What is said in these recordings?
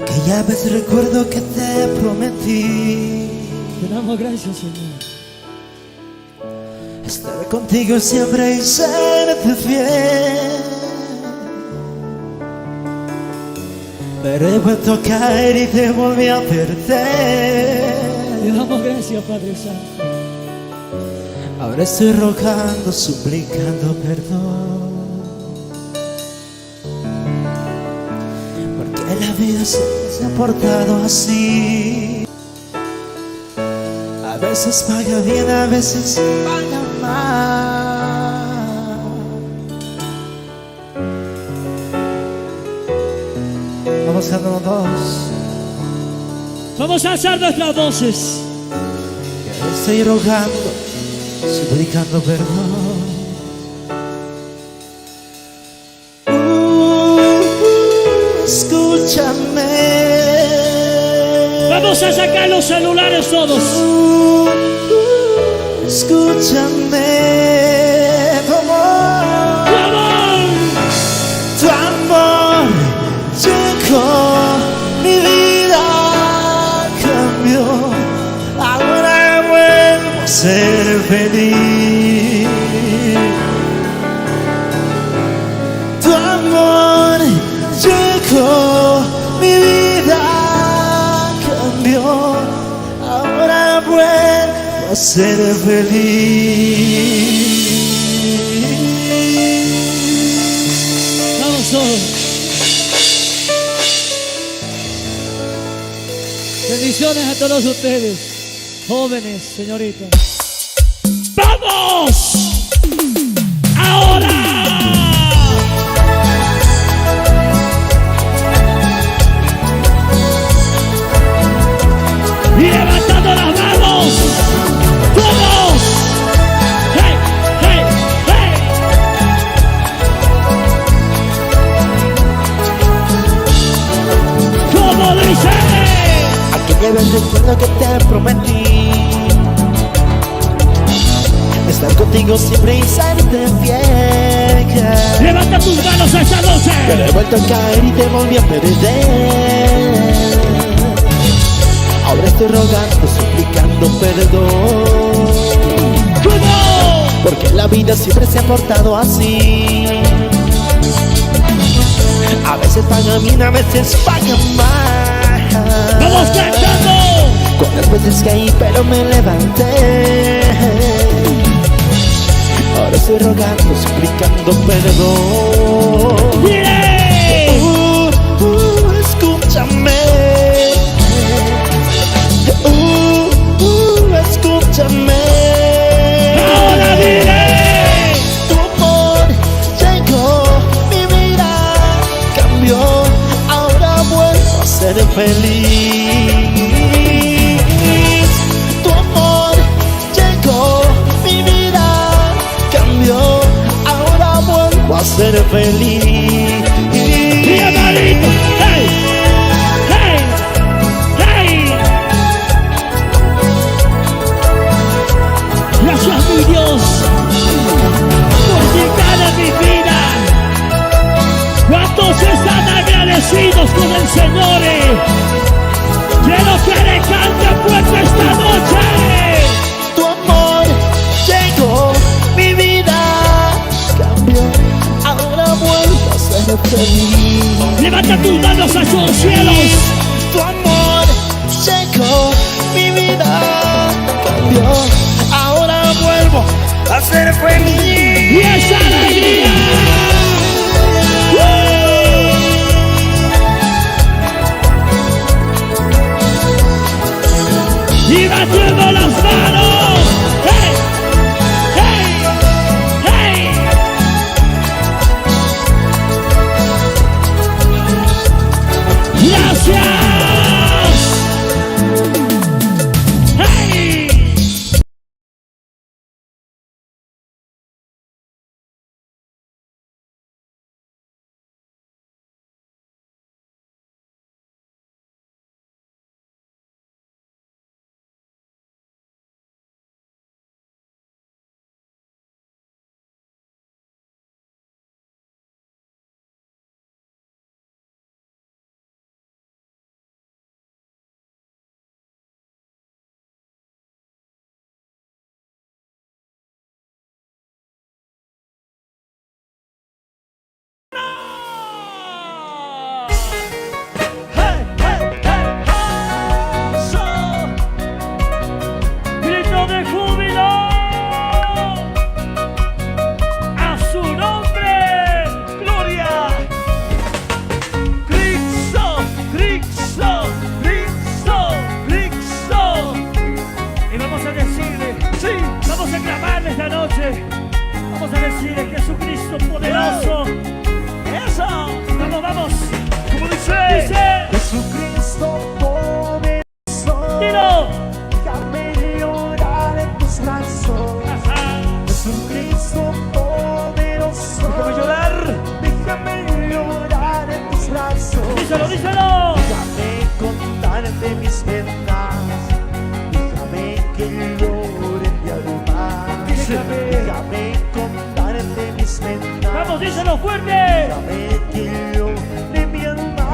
Aquella vez recuerdo que te prometí. Te damos gracias, Señor. Estar contigo siempre y serte fiel. Pero he vuelto a caer y te volví a perder. Te damos gracias, Padre Santo. Ahora estoy rogando, suplicando perdón. Porque la vida siempre se ha portado así. A veces paga bien, a veces paga mal. Vamos cantando todos. Vamos a alzar nuestras voces. Y ahora estoy rogando, suplicando perdón. Escúchame. Vamos a sacar los celulares todos. Escúchame, amor. Tu amor llegó, mi vida cambió. Ahora vuelvo a ser feliz. Tu amor llegó, mi vida cambió. Ahora vuelvo a ser feliz. Vamos todos. Bendiciones a todos ustedes, jóvenes, señoritas. ¡Vamos! ¡Ahora! Y levantando las manos, todos. ¡Hey, hey, hey! ¿Cómo dice? Aquella vez recuerdo que te prometí estar contigo siempre y serte fiel. Levanta tus manos esta noche. Pero he vuelto a caer y te volví a perder. Ahora estoy rogando, suplicando perdón. ¿Cómo? Porque la vida siempre se ha portado así. A veces paga bien, a veces paga mal. ¡Vamos cantando! Cuántas veces caí pero me levanté. Ahora estoy rogando, suplicando perdón. ¡Bien! Escúchame. Escúchame. ¡Ahora diré! Tu amor llegó, mi vida cambió. Ahora vuelvo a ser feliz. Tu amor llegó, mi vida cambió. Ahora vuelvo a ser feliz. ¡Mi amarito! ¡Hey! ¡Hey! ¡Hey! Gracias, mi Dios, por llegar a mi vida. ¿Cuántos están agradecidos con el Señor? Quiero que le cante fuerte esta noche. Tu amor llegó, mi vida cambió. Ahora vuelvo a ser feliz. Levanta tus manos hacia los cielos. Tu amor llegó, mi vida cambió. Ahora vuelvo a ser feliz. Y esa alegría. Y batiendo las manos. ¡Hey! ¡Hey! ¡Hey! ¡Gracias! poderoso. Eso. Vamos, vamos. ¿Cómo dice? Dice. Jesucristo poderoso, Dilo. déjame llorar en tus brazos. Ajá. Jesucristo poderoso, Déjame llorar. déjame llorar en tus brazos. Díselo, díselo. Déjame contarte mis penas, déjame que llore mi alma. Déjame contarte mis penas, Vamos, díselo fuerte. déjame que llore mi alma.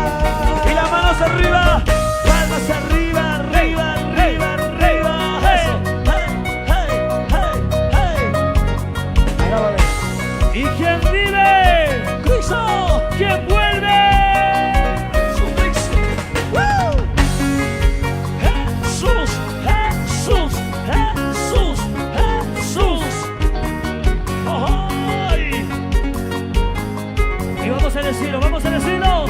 Y las manos arriba. Palmas arriba, arriba, arriba, arriba. Eso. Hey, hey, hey, hey. ¿Y quién vive? Cristo. ¿Quién vuelve? Jesucristo. ¡Woo! Jesús, Jesús, Jesús, Jesús. ¡Ay! Y vamos a decirlo, vamos a decirlo.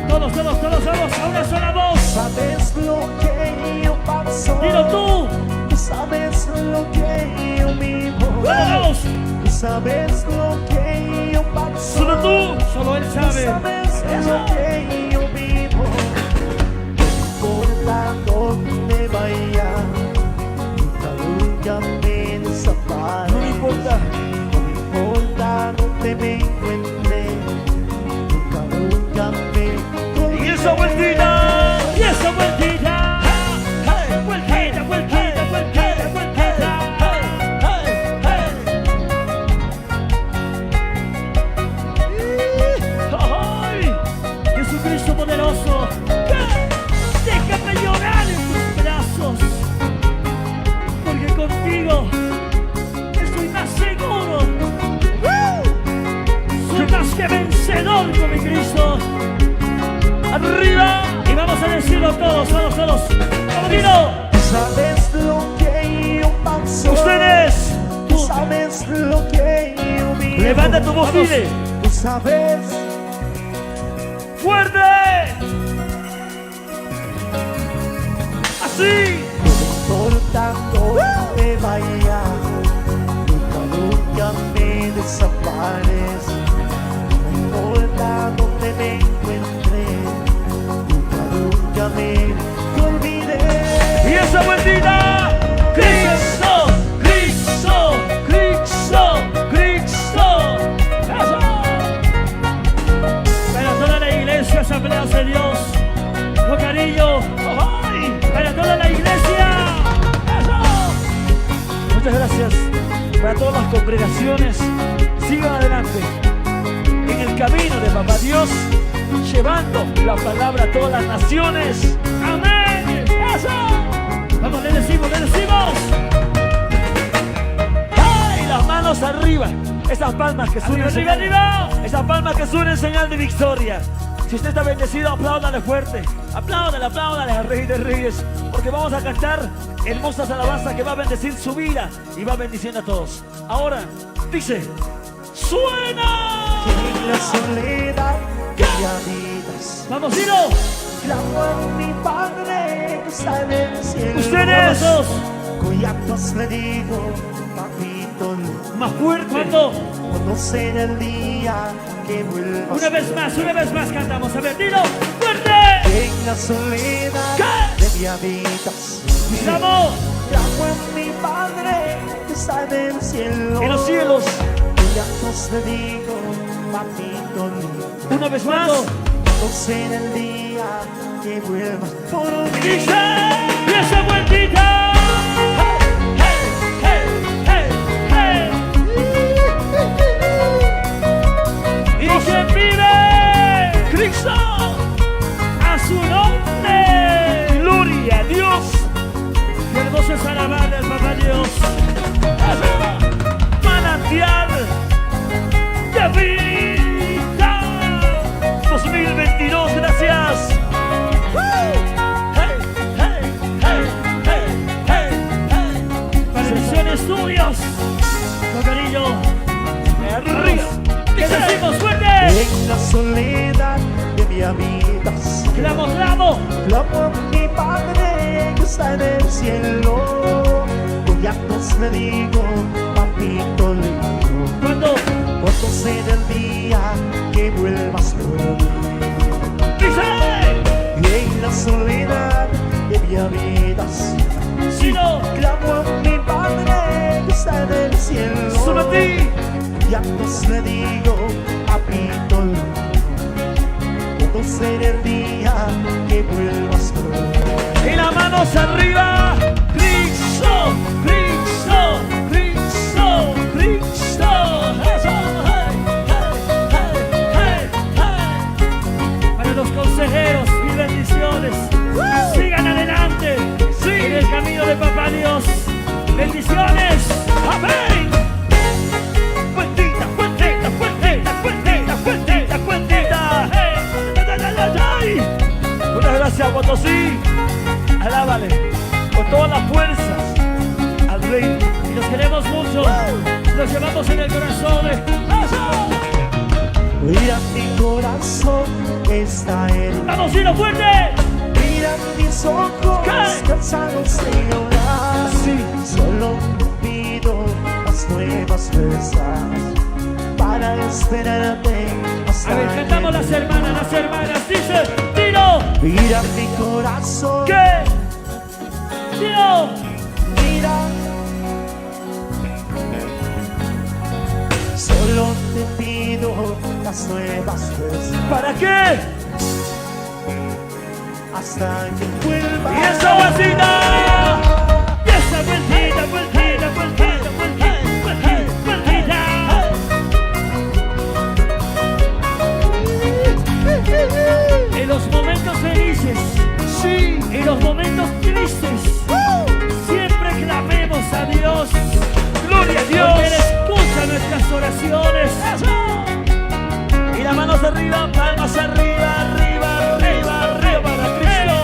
Todos, todos, todos, vamos a una sola voz. Sabes lo que yo paso, Dilo tú. tú sabes lo que yo vivo, Vamos. tú sabes lo que yo paso, Solo tú. Solo él tú sabe. sabes lo que yo vivo. No importa dónde vaya, nunca me desampare. No me importa. No importa dónde me encuentre, nunca me Y esa vueltita. Y esa vueltita. Hey, Vueltita, vueltita, vueltita, vueltita. hey, ¡Ay! Jesucristo poderoso. Déjame llorar en tus brazos. Porque contigo estoy más seguro. Soy más que vencedor con mi Cristo. arriba. Y vamos a decirlo todos, todos, todos. ¡Vamos, dilo! sabes lo que yo paso. Ustedes. Tú sabes lo que yo vivo. Levanta tu voz, Vamos. dile. Tú sabes, ¡Fuerte! Así. no importa dónde vaya, nunca me desampares. No importa dónde me encuentre, nunca me olvides. Y esa vueltita. Cristo, Cristo, Cristo, Cristo. Eso. Para toda la iglesia, asambleas de Dios. Con cariño. ¡Ay! Para toda la iglesia. Eso. Muchas gracias para todas las congregaciones. Sigan adelante en el camino de Papá Dios, llevando la palabra a todas las naciones. Amén. ¡Eso! Vamos, le decimos, le decimos. ¡Ay! Las manos arriba. Esas palmas que suenan. Arriba, arriba, arriba. Esas palmas que suenan en señal de victoria. Si usted está bendecido, apláudale fuerte. Apláudale, apláudale al Rey de Reyes. Porque vamos a cantar hermosas alabanzas que va a bendecir su vida y va bendiciendo a todos. Ahora, dice, ¡suena! En la soledad que habitas, Vamos, dilo. clamo a mi Padre que está en el cielo. Ustedes. Todos. Collatos le digo, papito, Más fuerte. ¿Cuándo? cuando sea el día que vuelvas. Una vez más cantamos. A ver, dilo. ¡Fuerte! En la soledad ¿Qué? de mi habitas, ¡Vamos! clamo a mi Padre que está en el cielo. En los cielos. Collatos le digo, papito, Una vez más. cuando sea el día que vuelvas por mí. Dice. ¡Y esa vueltita! ¿Y quién vive? Cristo. ¡A su nombre! Gloria a Dios. ¡Qué hermoso es alabarle al Papá Dios! Manantial de vida. 2022, gracias. Hey, hey, hey, hey, hey, hey. ¡Bendiciones tuyos! Con cariño. Arriba. ¿Qué decimos? ¡Fuerte! En la soledad de mi habitas, ¡Clamo, clamo! clamo a mi Padre que está en el cielo. Collatos le digo, papito lindo, Cuando pues le digo, papito lindo, todo será el día que vuelvas por mí. Y las manos arriba. Cristo, Cristo, Cristo, Cristo. Eso, Para los consejeros y bendiciones, sigan adelante en el camino de Papá Dios. Bendiciones. Amén. Cuentita, cuentita, cuentita, cuentita, cuentita, cuentita. Muchas gracias, Potosí. Alábale con todas las fuerzas al Rey. Y los queremos mucho. Los llevamos en el corazón. Mira mi corazón, está herido. ¡Vamos, Hilo fuerte! Mira mis ojos, ¿Qué? cansados de llorar. Sí. Solo te pido las nuevas fuerzas para esperarte hasta A ver, cantamos el las hermanas. Dice, Tiro, Mira mi corazón, ¿Qué? Tiro. mira. Solo te pido las nuevas fuerzas ¿Para qué? hasta que vuelva. Y esa vueltita. Y esa vueltita, vueltita, vueltita, vueltita, vueltita, vueltita. En los momentos felices, Sí. en los momentos tristes, siempre clamemos a Dios. Gloria a Dios. Porque Él escucha nuestras oraciones. Y las manos arriba, palmas arriba, arriba, arriba, arriba para Cristo.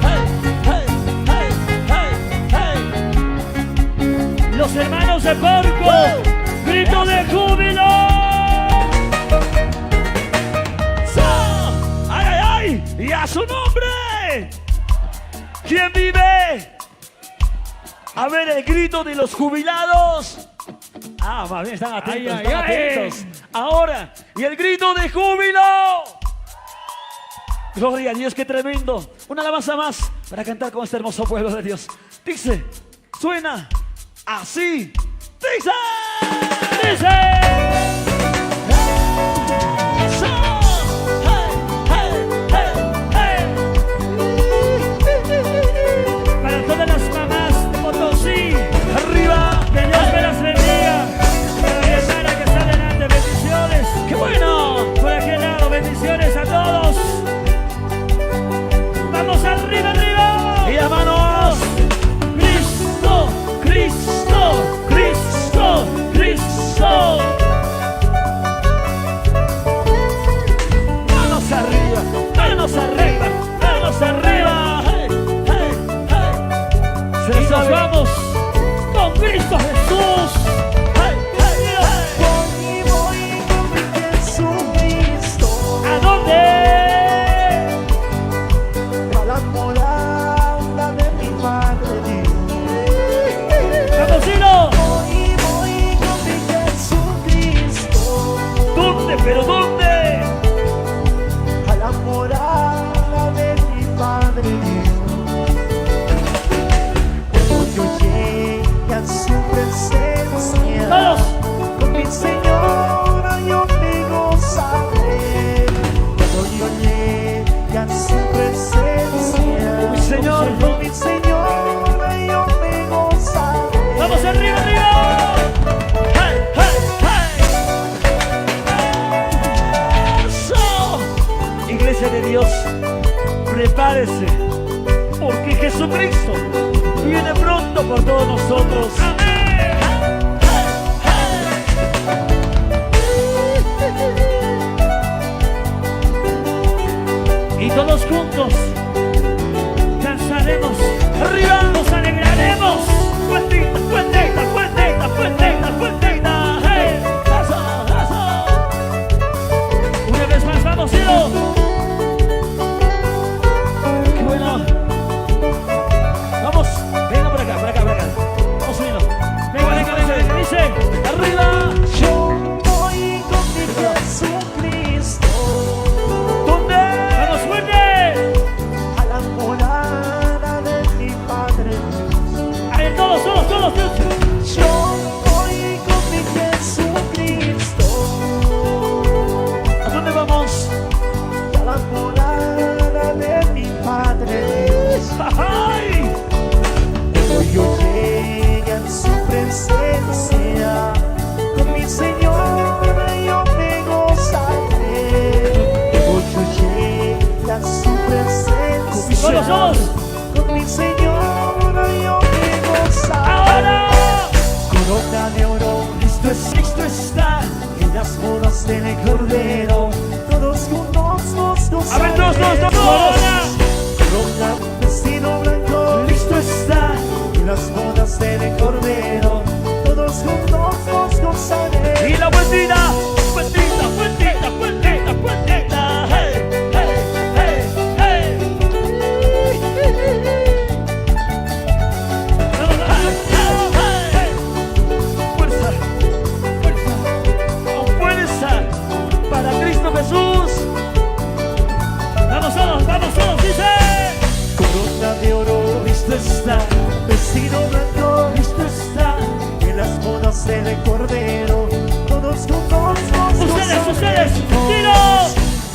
Hey, hey, hey, hey, hey. Los hermanos de Porco, grito de júbilo. ¡Ay, ay, ay! ¡Y a su nombre! ¿Quién vive? A ver el grito de los jubilados. Ah, más bien están atentos, Ay, ay, están ay. atentos. Ahora, y el grito de júbilo. Gloria a Dios, qué tremendo. Una alabanza más para cantar con este hermoso pueblo de Dios. Dice, suena así. Dice. Dice. Eso. Hey, hey, hey, hey. Para todas las mamás de Potosí, Arriba. que Dios me las bendiga. Para mi hermana que está delante, bendiciones. ¡Qué bueno! Por aquel lado, bendiciones a todos. Vamos arriba, arriba. Y las manos. Cristo, Cristo, Cristo, Cristo. Manos arriba, manos arriba, manos arriba. Hey, hey, hey. Se Y nos sabe. vamos con Cristo Jesús. Hey, hey, hey. Voy con mi Jesucristo ¿A dónde? a la morada de mi Padre Dios. Vamos, Hilo. Voy con mi Jesucristo ¿Dónde? ¿Pero dónde? a la morada de mi Padre Dios. Cuando yo llegue a su presencia, Todos. con mi Señor yo me gozaré. Cuando yo llegue a su presencia, Mi Señor. con mi Señor yo me gozaré. Vamos arriba, arriba. Hey, hey, hey. Eso. Iglesia de Dios, prepárese, porque Jesucristo viene pronto por todos nosotros. Y todos juntos danzaremos, Arriba. nos alegraremos. Cuentita, cuentita, cuentita, cuentita, cuentita. Hey, eso, eso. Una vez más, vamos, Hilo. Qué bueno. Vamos, venga por acá, por acá, por acá. Vamos subiendo. todos. Con mi Señora yo me gozaré. Ahora. Corona de oro, Cristo está en las bodas del Cordero. Todos juntos nos gozaremos. A ver, todos. Corona, vestido blanco, Cristo está en las bodas del Cordero. Todos juntos nos gozaremos. Y la vueltita. Hey, hey, hey. Fuerza, con fuerza para Cristo Jesús. Vamos todos, dice. Corona de oro, Cristo está, vestido blanco, Cristo está en las bodas del Cordero. Todos juntos nos Ustedes, gozaremos. tiro.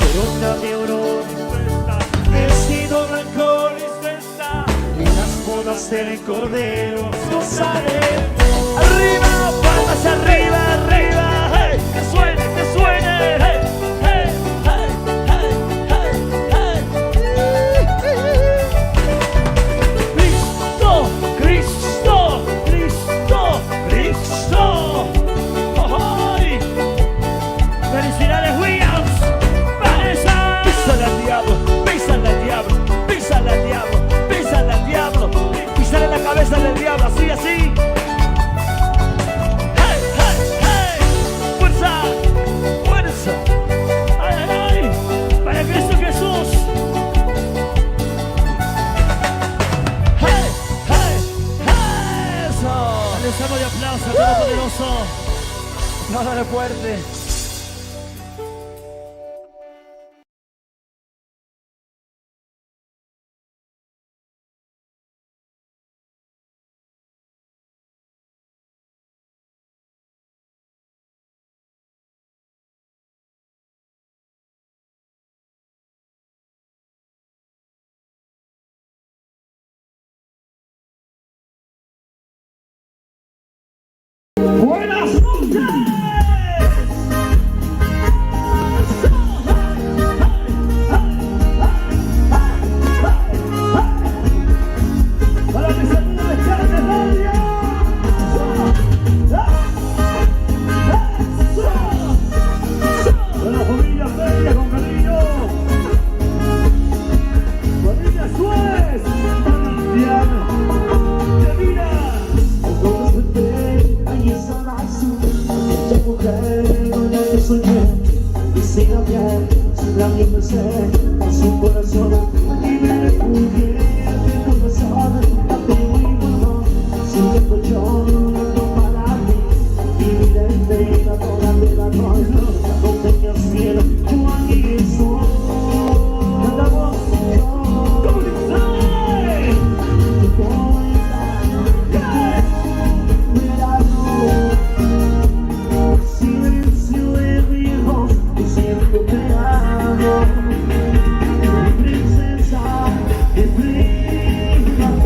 Corona de oro, vestido blanco, Cristo está en las bodas del Cordero. Nos gozaremos. Arriba, palmas arriba, hey, que suene, hey, hey, Cristo. ¡Ay! ¡Felicidades, Williams! ¡Vanessa! písale al diablo, písale la cabeza del diablo, así. ¡Hey! Fuerza. ¡Ay! ¡Para Cristo Jesús! Eso. Dale un salvo de aplauso a Todopoderoso. Dale fuerte. ¡Buenas noches! Para que se pueda echar de radio. De la familia Feria con cariño. Familia Suez. Diana. Yamina. Ahí está la azul, aquella mujer con la que soñé. Quisiera ver su gran empecé con su corazón y me pudiera confesar a ti mi amor. Sin que colchón no para mí, vivir entera toda la noche. Donde me cielo, yo aquí estoy. Cantamos. ¿Cómo que sabe? Silencio de mi voz, diciendo te amo. Princesa de primavera,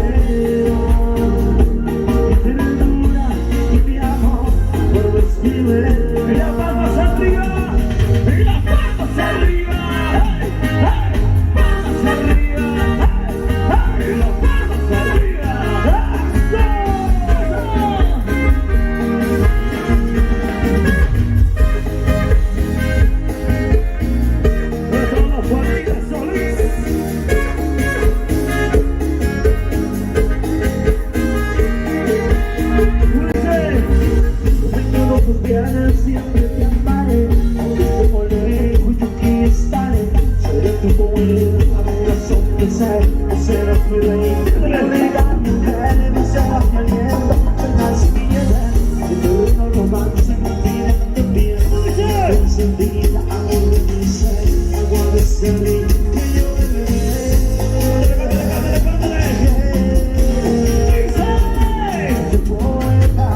mi ternura y mi amor por vestirme. Y las palmas arriba. Y las palmas arriba. ¡Hey! ¡Palmas arriba! ¡Hey! Y las palmas arriba. Siempre te amaré, aunque esté muy lejos, yo aquí estaré. Seré tu poder, a razón de ser, no serás mi rey. Mi realidad, mujer, no serás mi aliento, serás mi vida. Si no es no romance, mentira, no te pierdo. Encendida, amor de mi ser, no guardes de mí, que yo beberé. Tu poeta,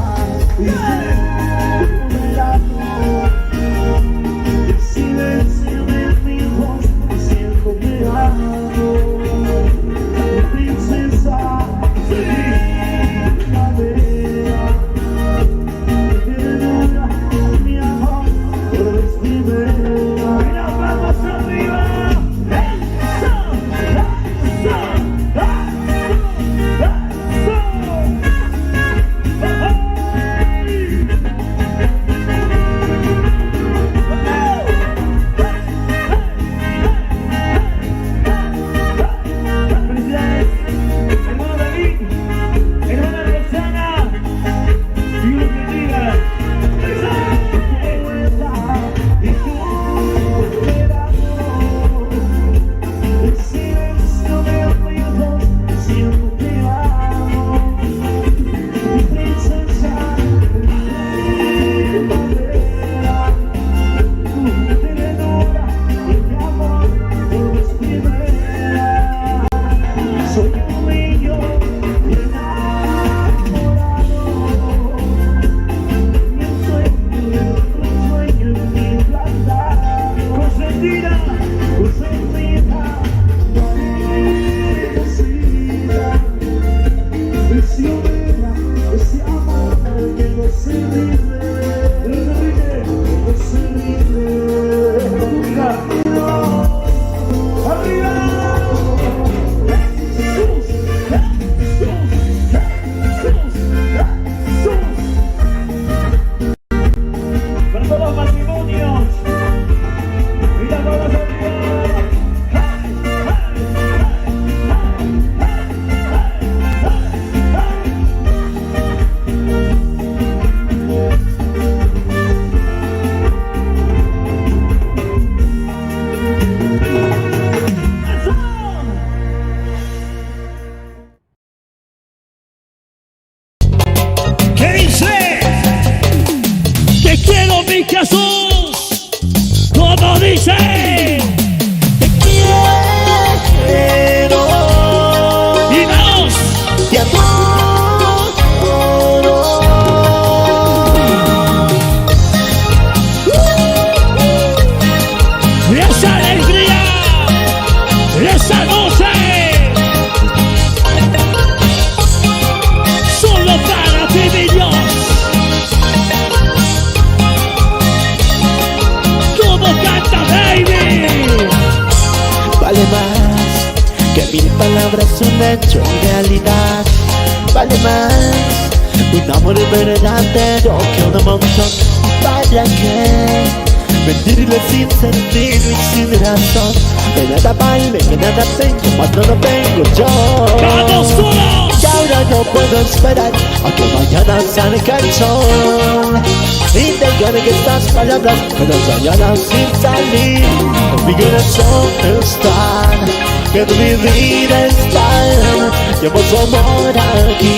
silencio de mi voz, siento que amo. Princesa de primavera, mi ternura, mi amor, por vez primera. Y las palmas arriba. se rinde. Arriba. Jesús, para todos los matrimonios. Mira todos arriba. ¿Qué dice? Te quiero, mi Jesús. ¿Cómo dice? Te quiero Y vamos. te adoro. Esa alegría, esa noche, solo para ti, mi Dios. ¿Cómo canta, baby? Vale más que 1000 palabras, un hecho y realidad. Vale más un amor verdadero que un montón. ¿Para qué mentirle sin sentido y sin razón? De nada vale, que nada tengo cuando no tengo yo. ¡Vamos todos! Y ahora no puedo esperar a que mañana salga el sol. Y dejar que estas palabras que nos vayan sin salir. En mi corazón están, que en mi vida están. Llevo su amor aquí.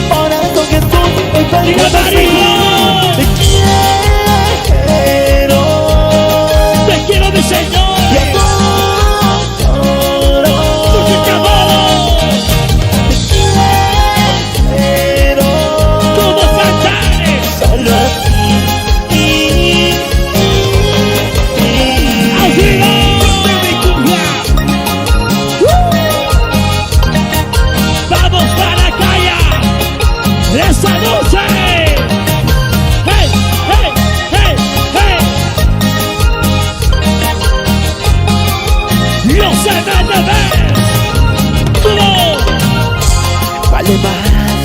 Por eso que tú hoy ¡Diga, vengo a decir, marido! te quiero. ¡Te quiero, mi Señor! Te adoro. ¡Porque te adoro! Te quiero. ¿Cómo cantares? Solo a ti. ¡Arriba! ¡Mi cumbia! ¡Vamos para Calla! ¡Esa noche! ¡Hey, hey, hey, hey! ¡Yo sé de vez! ¡Tú! Vale más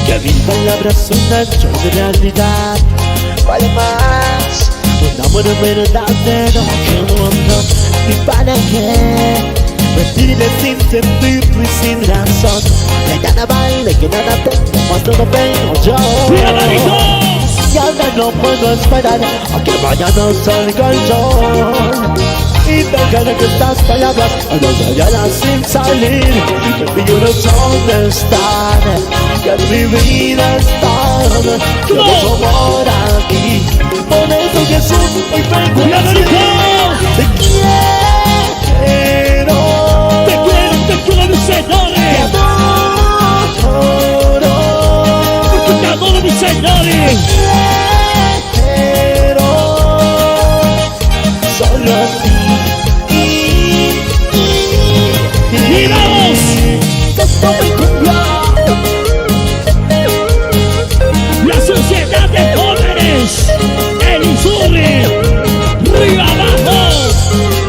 que 1000 palabras, un hecho de realidad. Vale más un amor verdadero que un montón. ¿Y para qué mentirle sin sentido y sin razón? De nada vale, que nada tengo cuando no tengo yo. ¡Mira, maridos! Y ahora no puedo esperar a que mañana salga el sol. Y dejar que estas palabras nos vayan sin salir. En mi corazón están, y en mi vida están. Llevo su amor aquí. Por eso Jesús hoy vengo a ¡Mira, decir, maridos! te quiero. ¡Te quiero, mi Señor! Te adoro. ¡Porque te adoro, mi Señor! Quiero solo a ti. ¡Y vamos! Esto me cumbia. La sociedad de jóvenes, el Izurri, río abajo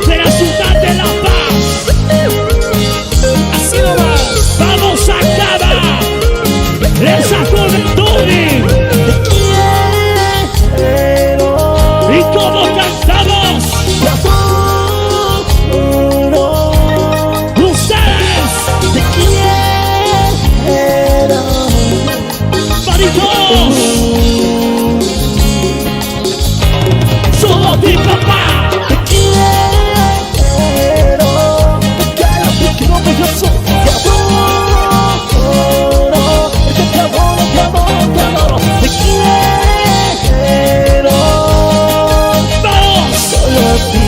de la ciudad de La Paz. Así nomás, vamos a acabar esa juventud. Quiero ¿Y cómo cantamos? te adoro. Ustedes, Te quiero. maritos, solo mi papá. Te quiero. Te quiero, mi Jesús. Te adoro. Es que te adoro, te adoro, te adoro. Te quiero. Vamos, Solo a ti.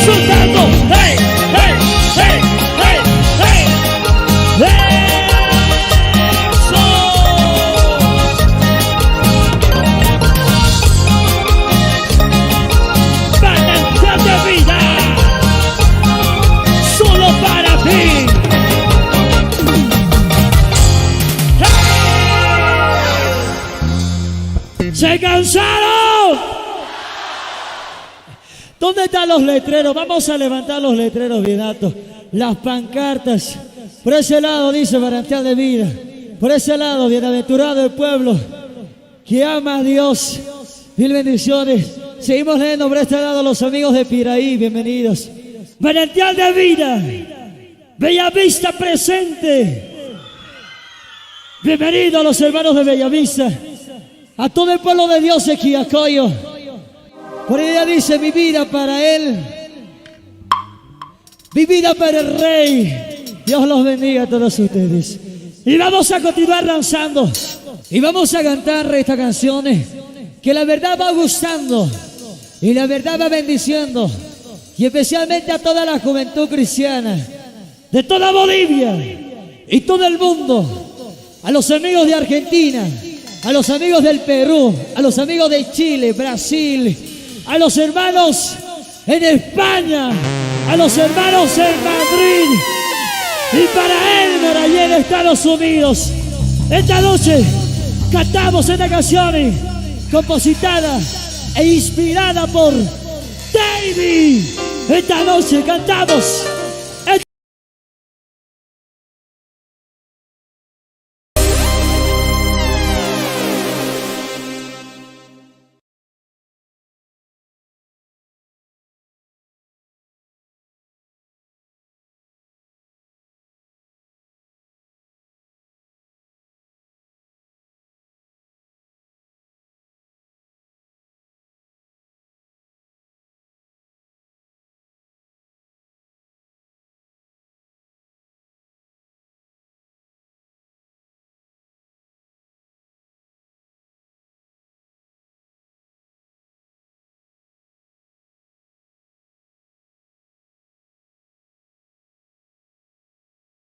soltando. ¡Hey, hey, hey, hey, hey! ¡Eso! ¡Se cansaron! ¿Dónde están los letreros? Vamos a levantar los letreros bien altos. Las pancartas. Por ese lado dice manantial de vida. Por ese lado, bienaventurado el pueblo que ama a Dios. Mil bendiciones. Seguimos leyendo por este lado los amigos de Piraí. Bienvenidos. Manantial de vida. Bellavista presente. Bienvenidos a los hermanos de Bellavista. A todo el pueblo de Dios de Quillacoyo. Por ella dice mi vida para Él. Mi vida para el Rey. Dios los bendiga a todos ustedes. Y vamos a continuar danzando. Y vamos a cantar estas canciones que la verdad va gustando. Y la verdad va bendiciendo. Y especialmente a toda la juventud cristiana. De toda Bolivia. Y todo el mundo. A los amigos de Argentina. A los amigos del Perú. A los amigos de Chile, Brasil. A los hermanos en España. A los hermanos en Madrid. Y para Elmer allá en Estados Unidos. Esta noche cantamos esta canción compositada e inspirada por David. Esta noche cantamos